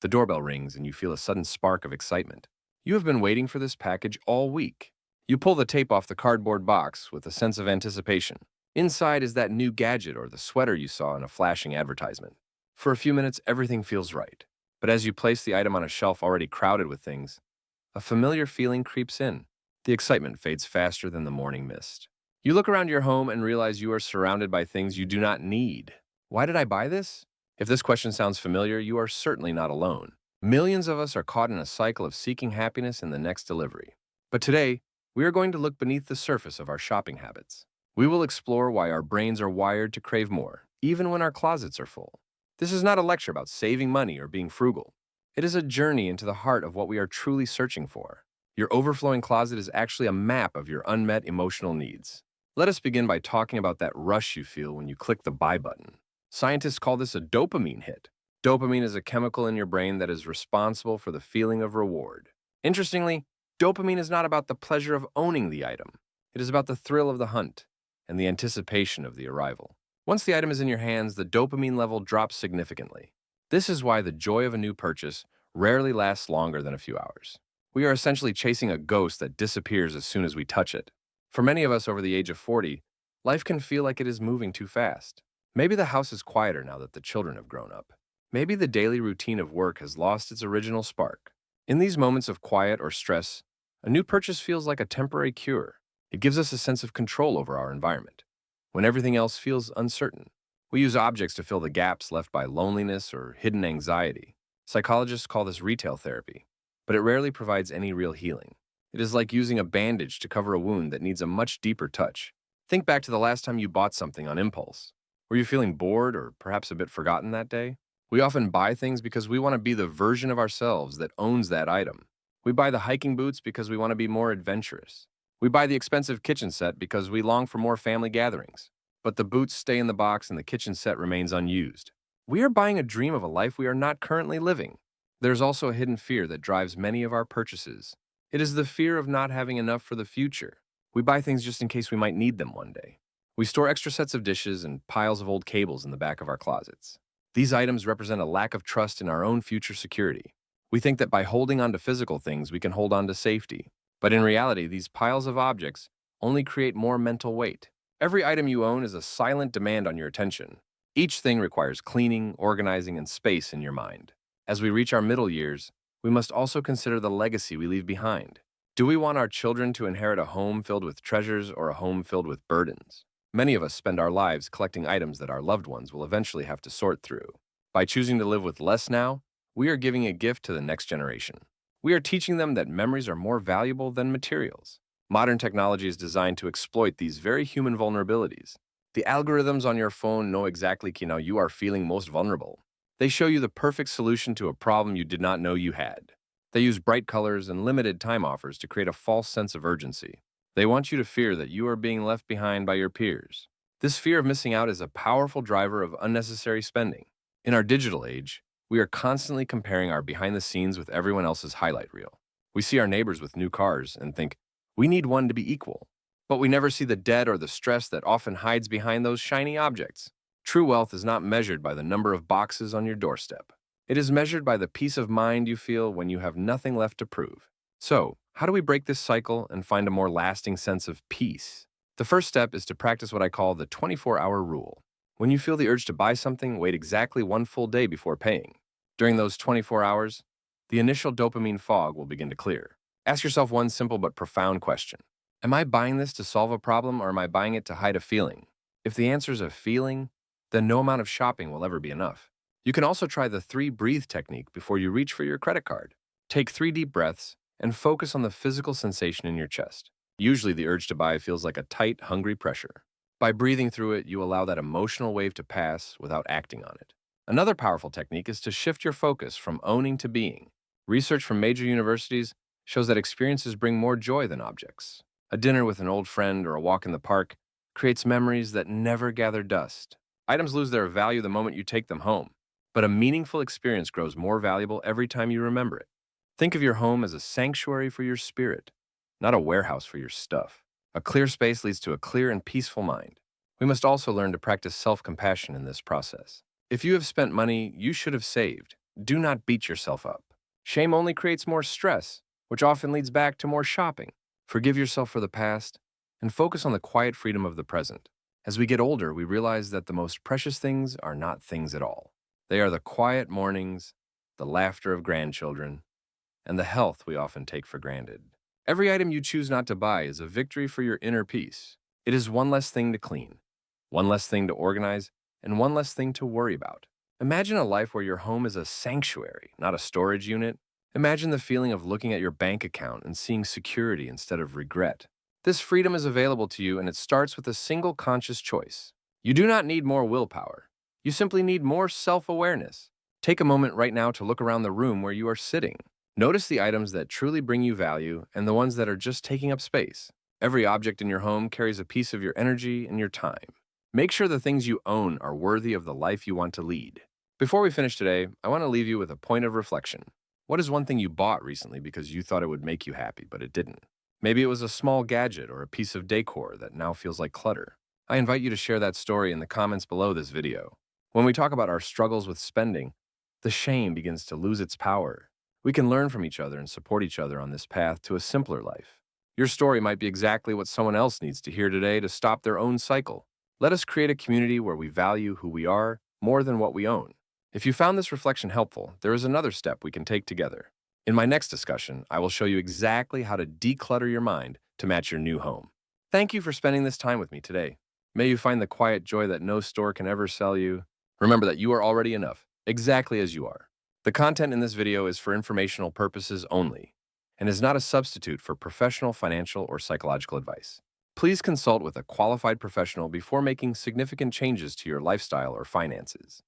The doorbell rings and you feel a sudden spark of excitement. You have been waiting for this package all week. You pull the tape off the cardboard box with a sense of anticipation. Inside is that new gadget or the sweater you saw in a flashing advertisement. For a few minutes, everything feels right. But as you place the item on a shelf already crowded with things, a familiar feeling creeps in. The excitement fades faster than the morning mist. You look around your home and realize you are surrounded by things you do not need. Why did I buy this? If this question sounds familiar, you are certainly not alone. Millions of us are caught in a cycle of seeking happiness in the next delivery. But today, we are going to look beneath the surface of our shopping habits. We will explore why our brains are wired to crave more, even when our closets are full. This is not a lecture about saving money or being frugal. It is a journey into the heart of what we are truly searching for. Your overflowing closet is actually a map of your unmet emotional needs. Let us begin by talking about that rush you feel when you click the buy button. Scientists call this a dopamine hit. Dopamine is a chemical in your brain that is responsible for the feeling of reward. Interestingly, dopamine is not about the pleasure of owning the item. It is about the thrill of the hunt and the anticipation of the arrival. Once the item is in your hands, the dopamine level drops significantly. This is why the joy of a new purchase rarely lasts longer than a few hours. We are essentially chasing a ghost that disappears as soon as we touch it. For many of us over the age of 40, life can feel like it is moving too fast. Maybe the house is quieter now that the children have grown up. Maybe the daily routine of work has lost its original spark. In these moments of quiet or stress, a new purchase feels like a temporary cure. It gives us a sense of control over our environment. When everything else feels uncertain, we use objects to fill the gaps left by loneliness or hidden anxiety. Psychologists call this retail therapy, but it rarely provides any real healing. It is like using a bandage to cover a wound that needs a much deeper touch. Think back to the last time you bought something on impulse. Were you feeling bored or perhaps a bit forgotten that day? We often buy things because we want to be the version of ourselves that owns that item. We buy the hiking boots because we want to be more adventurous. We buy the expensive kitchen set because we long for more family gatherings. But the boots stay in the box and the kitchen set remains unused. We are buying a dream of a life we are not currently living. There's also a hidden fear that drives many of our purchases. It is the fear of not having enough for the future. We buy things just in case we might need them one day. We store extra sets of dishes and piles of old cables in the back of our closets. These items represent a lack of trust in our own future security. We think that by holding on to physical things, we can hold on to safety. But in reality, these piles of objects only create more mental weight. Every item you own is a silent demand on your attention. Each thing requires cleaning, organizing, and space in your mind. As we reach our middle years, we must also consider the legacy we leave behind. Do we want our children to inherit a home filled with treasures or a home filled with burdens? Many of us spend our lives collecting items that our loved ones will eventually have to sort through. By choosing to live with less now, we are giving a gift to the next generation. We are teaching them that memories are more valuable than materials. Modern technology is designed to exploit these very human vulnerabilities. The algorithms on your phone know exactly how you are feeling most vulnerable. They show you the perfect solution to a problem you did not know you had. They use bright colors and limited time offers to create a false sense of urgency. They want you to fear that you are being left behind by your peers. This fear of missing out is a powerful driver of unnecessary spending. In our digital age, we are constantly comparing our behind the scenes with everyone else's highlight reel. We see our neighbors with new cars and think, we need one to be equal. But we never see the debt or the stress that often hides behind those shiny objects. True wealth is not measured by the number of boxes on your doorstep. It is measured by the peace of mind you feel when you have nothing left to prove. So, how do we break this cycle and find a more lasting sense of peace? The first step is to practice what I call the 24-hour rule. When you feel the urge to buy something, wait exactly one full day before paying. During those 24 hours, the initial dopamine fog will begin to clear. Ask yourself one simple but profound question. Am I buying this to solve a problem or am I buying it to hide a feeling? If the answer is a feeling, then no amount of shopping will ever be enough. You can also try the 3-breathe technique before you reach for your credit card. Take 3 deep breaths and focus on the physical sensation in your chest. Usually the urge to buy feels like a tight, hungry pressure. By breathing through it, you allow that emotional wave to pass without acting on it. Another powerful technique is to shift your focus from owning to being. Research from major universities shows that experiences bring more joy than objects. A dinner with an old friend or a walk in the park creates memories that never gather dust. Items lose their value the moment you take them home, but a meaningful experience grows more valuable every time you remember it. Think of your home as a sanctuary for your spirit, not a warehouse for your stuff. A clear space leads to a clear and peaceful mind. We must also learn to practice self-compassion in this process. If you have spent money you should have saved, Do not beat yourself up. Shame only creates more stress, which often leads back to more shopping. Forgive yourself for the past and focus on the quiet freedom of the present. As we get older, we realize that the most precious things are not things at all. They are the quiet mornings, the laughter of grandchildren, and the health we often take for granted. Every item you choose not to buy is a victory for your inner peace. It is one less thing to clean, one less thing to organize, and one less thing to worry about. Imagine a life where your home is a sanctuary, not a storage unit. Imagine the feeling of looking at your bank account and seeing security instead of regret. This freedom is available to you, and it starts with a single conscious choice. You do not need more willpower. You simply need more self-awareness. Take a moment right now to look around the room where you are sitting. Notice the items that truly bring you value and the ones that are just taking up space. Every object in your home carries a piece of your energy and your time. Make sure the things you own are worthy of the life you want to lead. Before we finish today, I want to leave you with a point of reflection. What is one thing you bought recently because you thought it would make you happy, but it didn't? Maybe it was a small gadget or a piece of decor that now feels like clutter. I invite you to share that story in the comments below this video. When we talk about our struggles with spending, the shame begins to lose its power. We can learn from each other and support each other on this path to a simpler life. Your story might be exactly what someone else needs to hear today to stop their own cycle. Let us create a community where we value who we are more than what we own. If you found this reflection helpful, there is another step we can take together. In my next discussion, I will show you exactly how to declutter your mind to match your new home. Thank you for spending this time with me today. May you find the quiet joy that no store can ever sell you. Remember that you are already enough, exactly as you are. The content in this video is for informational purposes only and is not a substitute for professional financial or psychological advice. Please consult with a qualified professional before making significant changes to your lifestyle or finances.